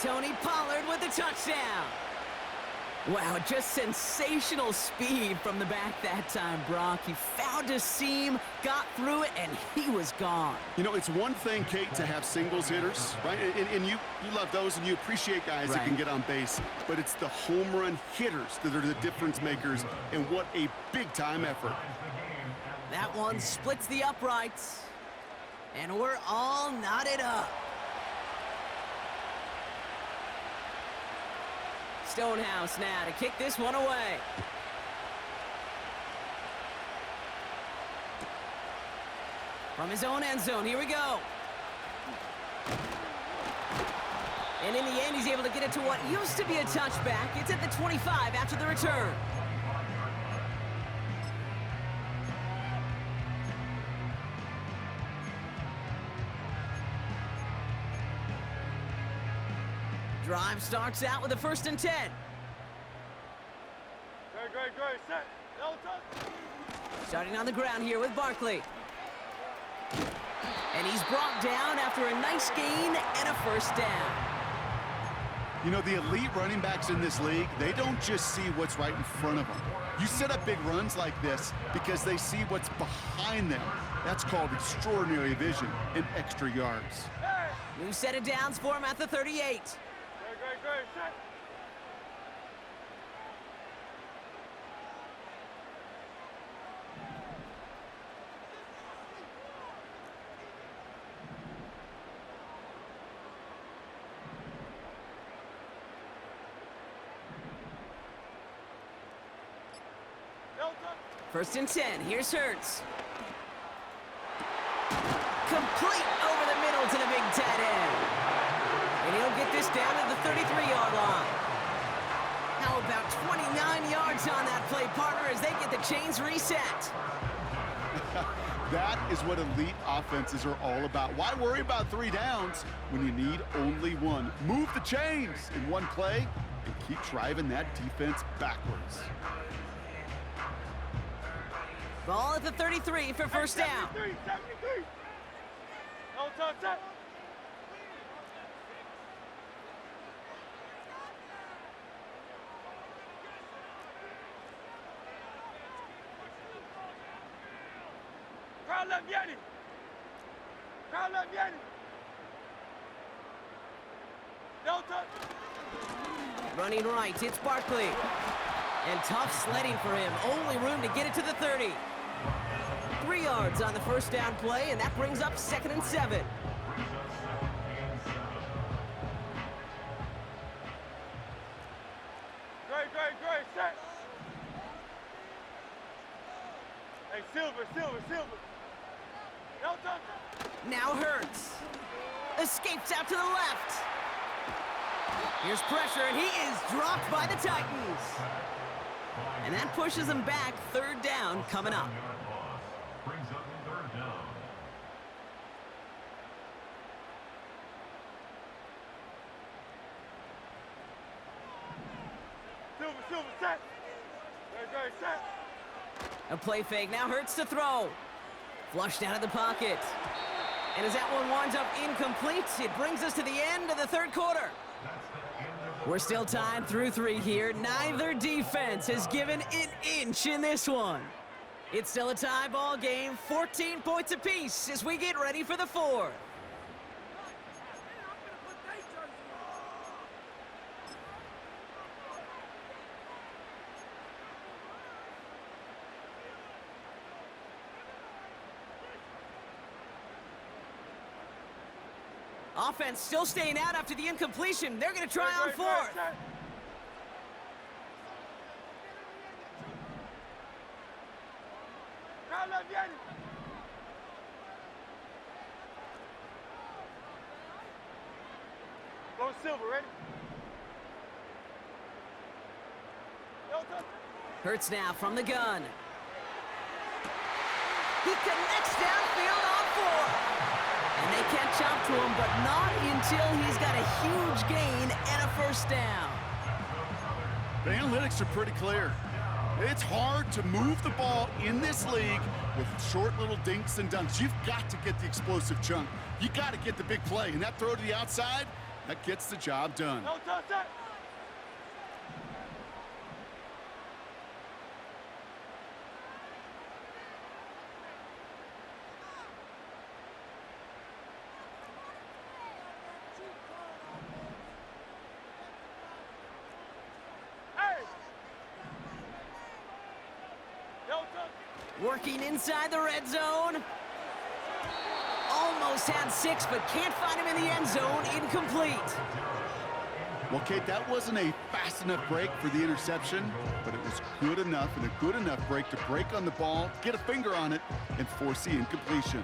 Tony Pollard with the touchdown. Wow, just sensational speed from the back that time, Brock. He found a seam, got through it, and he was gone. You know, it's one thing, Kate, to have singles hitters, right? And you love those, and you appreciate guys that can get on base. But it's the home run hitters that are the difference makers, and what a big-time effort. That one splits the uprights, and we're all knotted up. Stonehouse now to kick this one away. From his own end zone, here we go. And in the end, he's able to get it to what used to be a touchback. It's at the 25 after the return. Drive starts out with a 1st and 10. Great. Set. Starting on the ground here with Barkley. And he's brought down after a nice gain and a 1st down. You know, the elite running backs in this league, they don't just see what's right in front of them. You set up big runs like this because they see what's behind them. That's called extraordinary vision and extra yards. New set of downs for him at the 38. Great. Set. First and 10, here's Hurts. Complete over the middle to the big tight end. And he'll get this down at the 33-yard line. How about 29 yards on that play, partner, as they get the chains reset. That is what elite offenses are all about. Why worry about 3 downs when you need only 1? Move the chains in one play and keep driving that defense backwards. Ball at the 33 for 1st down. 73. No touch. Set. Crowd left Yanni. No touch. Running right, it's Barkley. And tough sledding for him. Only room to get it to the 30. 3 yards on the 1st down play, and that brings up 2nd and 7. Great. Set. Hey, Silver. No touch. Now Hurts. Escapes out to the left. Here's pressure, and he is dropped by the Titans. And that pushes him back. 3rd down coming up. Brings up 3rd down. Silver. Set. Great. Set. A play fake. Now Hurts to throw. Flushed out of the pocket. And as that one winds up incomplete, it brings us to the end of the 3rd quarter. We're still tied through 3 here. Neither defense has given an inch in this one. It's still a tie ball game, 14 points apiece as we get ready for the 4th. Offense still staying out after the incompletion. They're going to try on 4th. Go Silver, ready? Hurts now from the gun. He connects downfield on 4. And they catch up to him, but not until he's got a huge gain and a 1st down. The analytics are pretty clear. It's hard to move the ball in this league with short little dinks and dunks. You've got to get the explosive chunk. You got to get the big play. And that throw to the outside, That gets the job done. No touch that. Working inside the red zone. Almost had 6, but can't find him in the end zone. Incomplete. Well, Kate, that wasn't a fast enough break for the interception, but it was good enough and a good enough break to break on the ball, get a finger on it, and force the incompletion.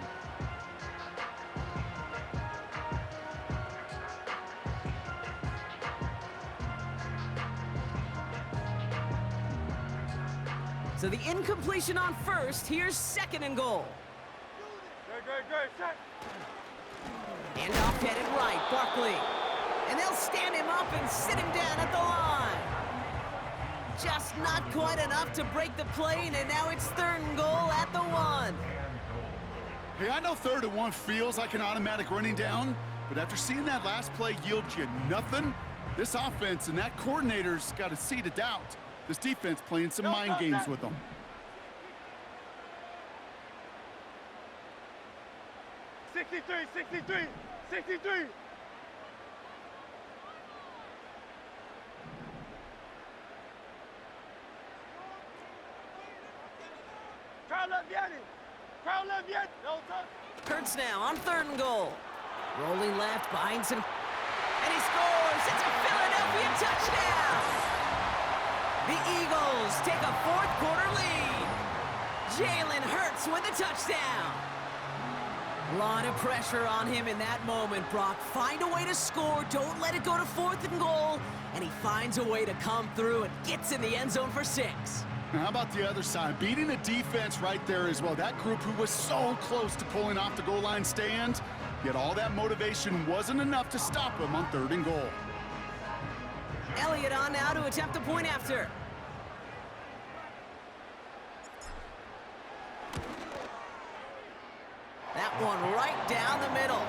So the incompletion on first. Here's 2nd and goal. Great, set. And off headed right, Barkley. And they'll stand him up and sit him down at the line. Just not quite enough to break the play, and now it's 3rd and goal at the 1. Hey, I know 3rd and 1 feels like an automatic running down, but after seeing that last play yield you nothing, this offense and that coordinator's got a seed of doubt. This defense playing some mind games with them. $63. Crowd left yet. No touch. Hurts now on 3rd and goal. Rolling left behind some. And he scores. It's a Philadelphia touchdown. The Eagles take a 4th quarter lead. Jalen Hurts with a touchdown. A lot of pressure on him in that moment, Brock. Find a way to score. Don't let it go to 4th and goal. And he finds a way to come through and gets in the end zone for 6. Now, how about the other side? Beating a defense right there as well. That group who was so close to pulling off the goal line stand, yet all that motivation wasn't enough to stop him on 3rd and goal. Elliott on now to attempt the point after. That one right down the middle.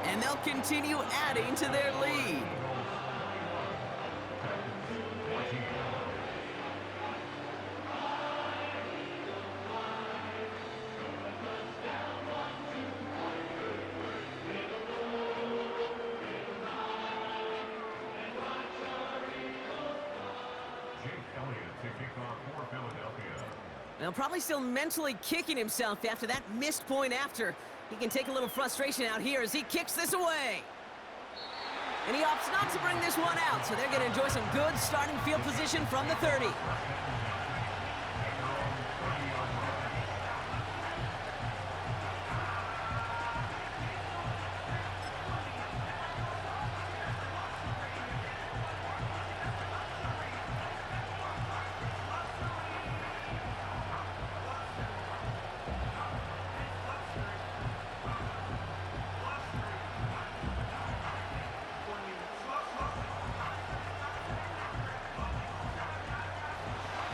And they'll continue adding to their lead. Now, probably still mentally kicking himself after that missed point after. He can take a little frustration out here as he kicks this away. And he opts not to bring this one out, so they're going to enjoy some good starting field position from the 30.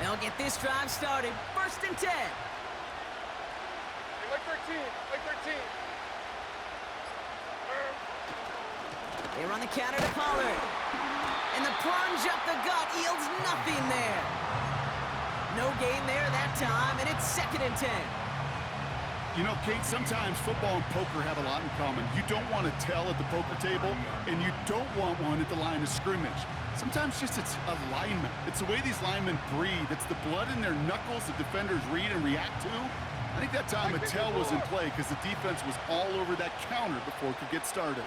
They'll get this drive started. 1st and 10. Hey, like 13. They run the counter to Pollard. And the plunge up the gut yields nothing there. No gain there that time, and it's 2nd and 10. You know, Kate, sometimes football and poker have a lot in common. You don't want to tell at the poker table, and you don't want one at the line of scrimmage. Sometimes just it's alignment. It's the way these linemen breathe. It's the blood in their knuckles the defenders read and react to. I think that time a tell was in play because the defense was all over that counter before it could get started.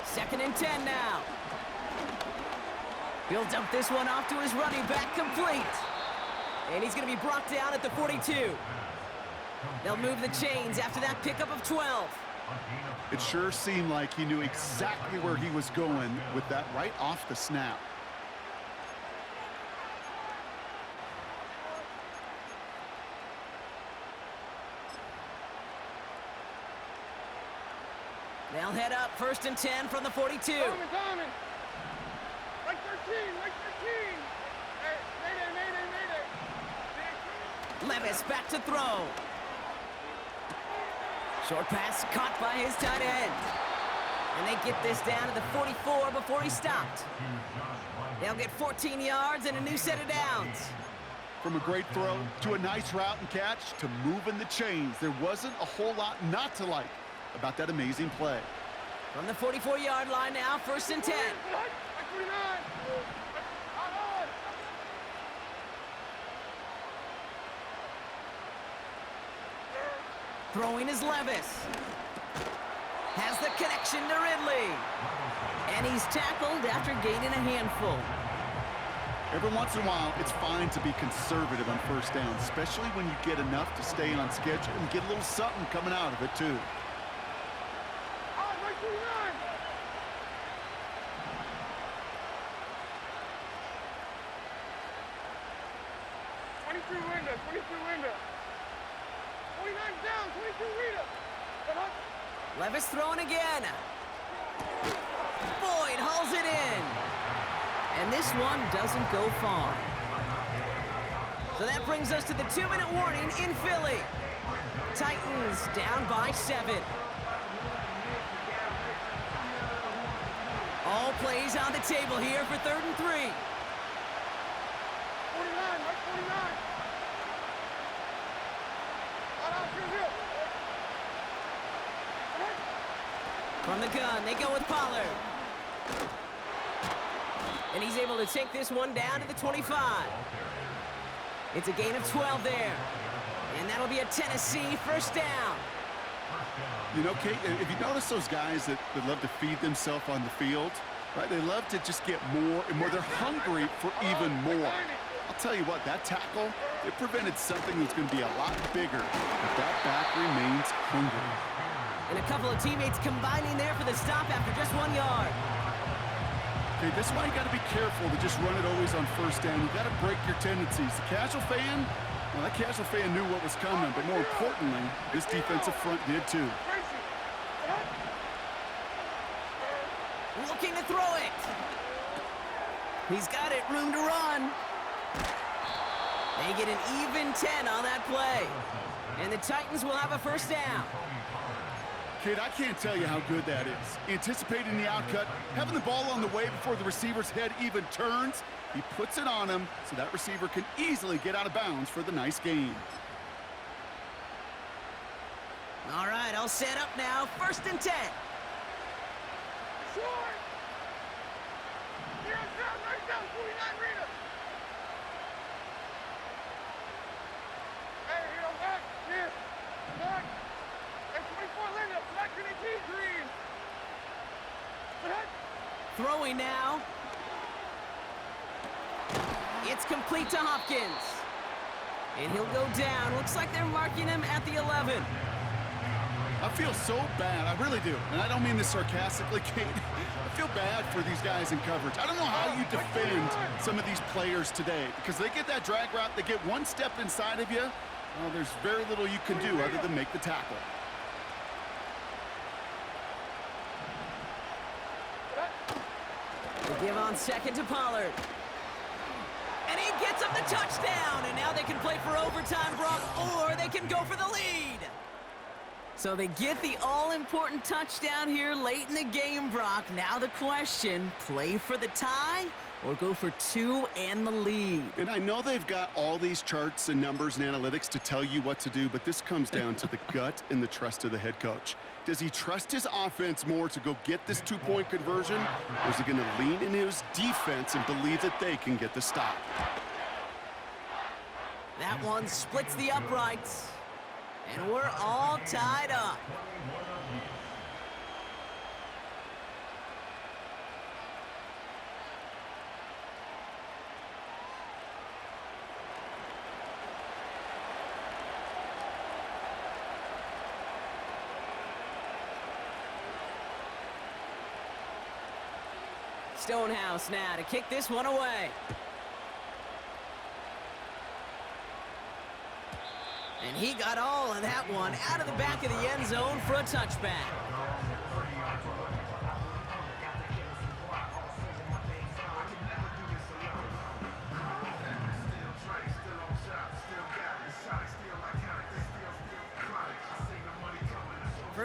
Second and 10 now. He'll dump this one off to his running back, complete. And he's going to be brought down at the 42. They'll move the chains after that pickup of 12. It sure seemed like he knew exactly where he was going with that right off the snap. They'll head up 1st and 10 from the 42. Diamond. Like 13. Hey, mayday. Levis back to throw. Short pass caught by his tight end. And they get this down to the 44 before he stopped. They'll get 14 yards and a new set of downs. From a great throw to a nice route and catch to moving the chains, there wasn't a whole lot not to like about that amazing play. From the 44-yard line now, 1st and 10. Throwing is Levis. Has the connection to Ridley. And he's tackled after gaining a handful. Every once in a while, it's fine to be conservative on 1st down, especially when you get enough to stay on schedule and get a little something coming out of it, too. Levis throwing again. Boyd hauls it in. And this one doesn't go far. So that brings us to the 2-minute warning in Philly. Titans down by 7. All plays on the table here for 3rd and 3. 49, Mike 49. From the gun, they go with Pollard. And he's able to take this one down to the 25. It's a gain of 12 there. And that'll be a Tennessee 1st down. You know, Kate, if you notice those guys that love to feed themselves on the field, right? They love to just get more and more. They're hungry for even more. I'll tell you what, that tackle, it prevented something that's going to be a lot bigger. But that back remains hungry. And a couple of teammates combining there for the stop after just 1 yard. Okay, this is why you got to be careful to just run it always on 1st down. You got to break your tendencies. The casual fan, well, that casual fan knew what was coming, but more importantly, this defensive front did too. Looking to throw it. He's got it, room to run. They get an even 10 on that play. And the Titans will have a 1st down. Kid, I can't tell you how good that is. Anticipating the outcut, having the ball on the way before the receiver's head even turns, he puts it on him so that receiver can easily get out of bounds for the nice gain. All right, all set up now. 1st and 10. Short. Here right down, 49 Rita. Hey, here, I'm back. Here. Back. Hey, 24 Linda. Back to the T green. Throwing now. It's complete to Hopkins. And he'll go down. Looks like they're marking him at the 11. I feel so bad, I really do. And I don't mean this sarcastically, Kate. I feel bad for these guys in coverage. I don't know how you defend some of these players today because they get that drag route, they get one step inside of you. Well, there's very little you can do other than make the tackle. They give on 2nd to Pollard. And he gets him the touchdown. And now they can play for overtime, Brock, or they can go for the lead. So they get the all-important touchdown here late in the game, Brock. Now the question, play for the tie or go for 2 and the lead? And I know they've got all these charts and numbers and analytics to tell you what to do, but this comes down to the gut and the trust of the head coach. Does he trust his offense more to go get this 2-point conversion, or is he going to lean in his defense and believe that they can get the stop? That one splits the uprights. And we're all tied up. Stonehouse now to kick this one away. And he got all of that one out of the back of the end zone for a touchback.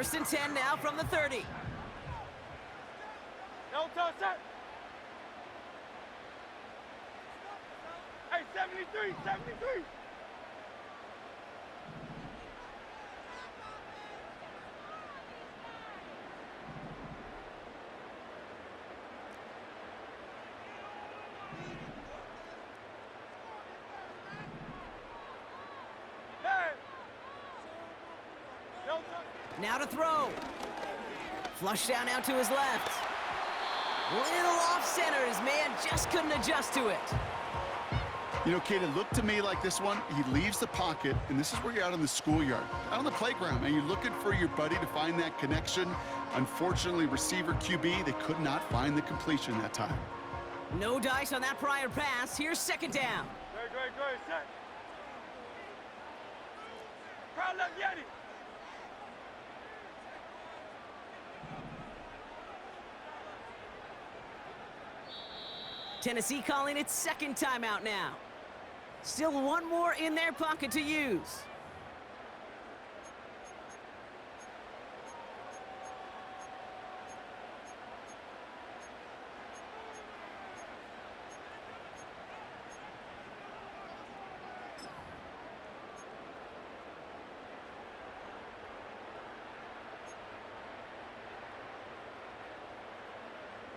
First and 10 now from the 30. No touch that. Hey, 73, 73. Now to throw. Flush down out to his left. Little off center. His man just couldn't adjust to it. You know, Kate, it looked to me like this one, he leaves the pocket, and this is where you're out on the schoolyard, out on the playground, and you're looking for your buddy to find that connection. Unfortunately, receiver QB, they could not find the completion that time. No dice on that prior pass. Here's second down. Great, set. Crowd left Yeti. Tennessee calling its second timeout now. Still one more in their pocket to use.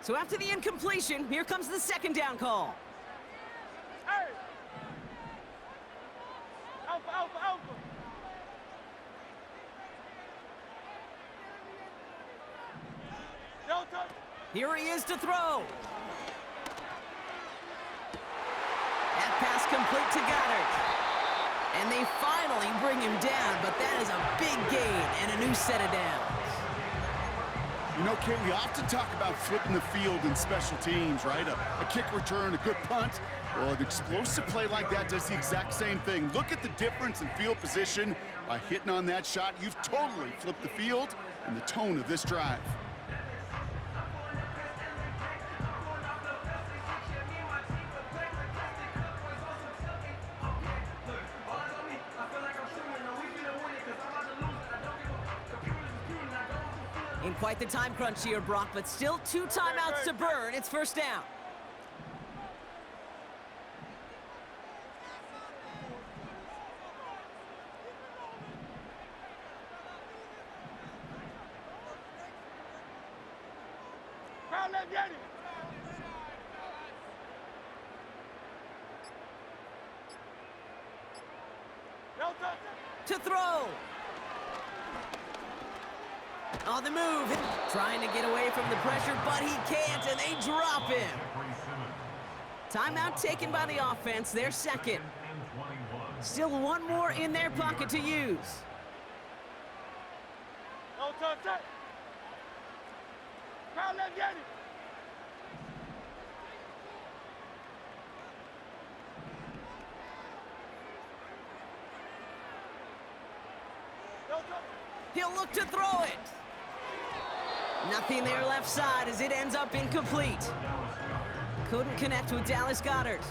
So after the incompletion, here comes the second down call. Hey! Alpha. Delta. Here he is to throw. That pass complete to Goddard. And they finally bring him down, but that is a big gain and a new set of downs. You know, Kate, we often talk about flipping the field in special teams, right? A kick return, a good punt. Well, an explosive play like that does the exact same thing. Look at the difference in field position. By hitting on that shot, you've totally flipped the field and the tone of this drive. In quite the time crunch here, Brock, but still 2 timeouts to burn. It's first down. Crowd left Yeti. No touch. To throw. On the move, trying to get away from the pressure, but he can't, and they drop him. Timeout taken by the offense, their second. Still one more in their pocket to use. No touch. Crowd left Yeti. No touch. He'll look to throw it. Nothing there left side as it ends up incomplete. Couldn't connect with Dallas Goedert.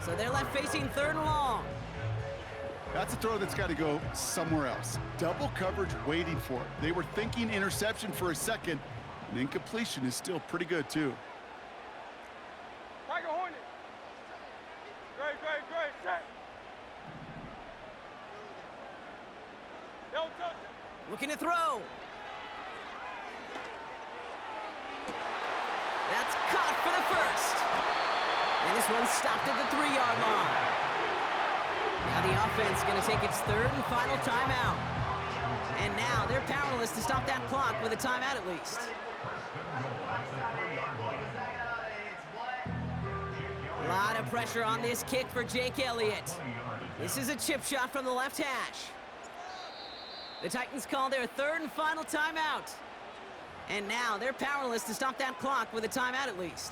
So they're left facing third and long. That's a throw that's got to go somewhere else. Double coverage waiting for it. They were thinking interception for a second, and incompletion is still pretty good, too. Tiger Hornet. Great, set. No touch. Looking to throw. That's caught for the first. And this one stopped at the 3-yard line. Now the offense going to take its third and final timeout. And now they're powerless to stop that clock with a timeout at least. A lot of pressure on this kick for Jake Elliott. This is a chip shot from the left hash. The Titans call their third and final timeout. And now they're powerless to stop that clock with a timeout at least.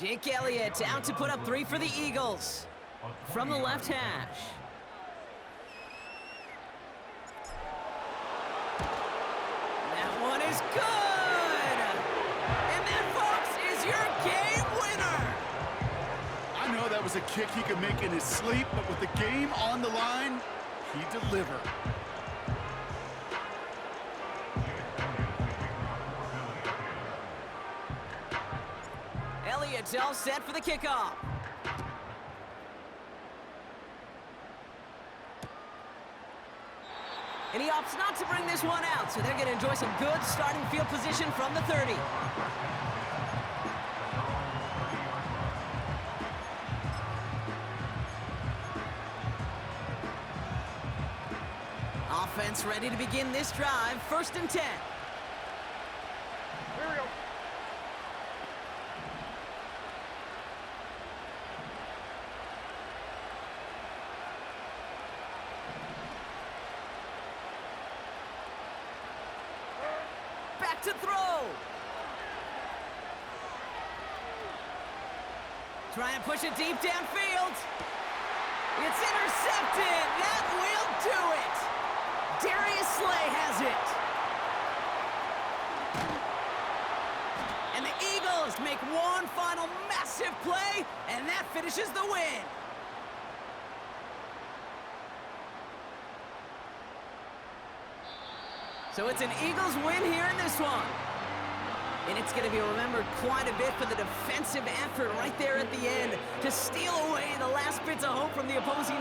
Jake Elliott out to put up 3 for the Eagles. From the left hash. That one is good! And that, folks, is your game winner! was a kick he could make in his sleep, but with the game on the line, he delivered. Elliott's all set for the kickoff. And he opts not to bring this one out, so they're going to enjoy some good starting field position from the 30. Offense ready to begin this drive. 1st and 10. Here we go. Back to throw. Try and push it deep downfield. It's intercepted. That will do it. Darius Slay has it. And the Eagles make one final massive play, and that finishes the win. So it's an Eagles win here in this one. And it's going to be remembered quite a bit for the defensive effort right there at the end to steal away the last bits of hope from the opposing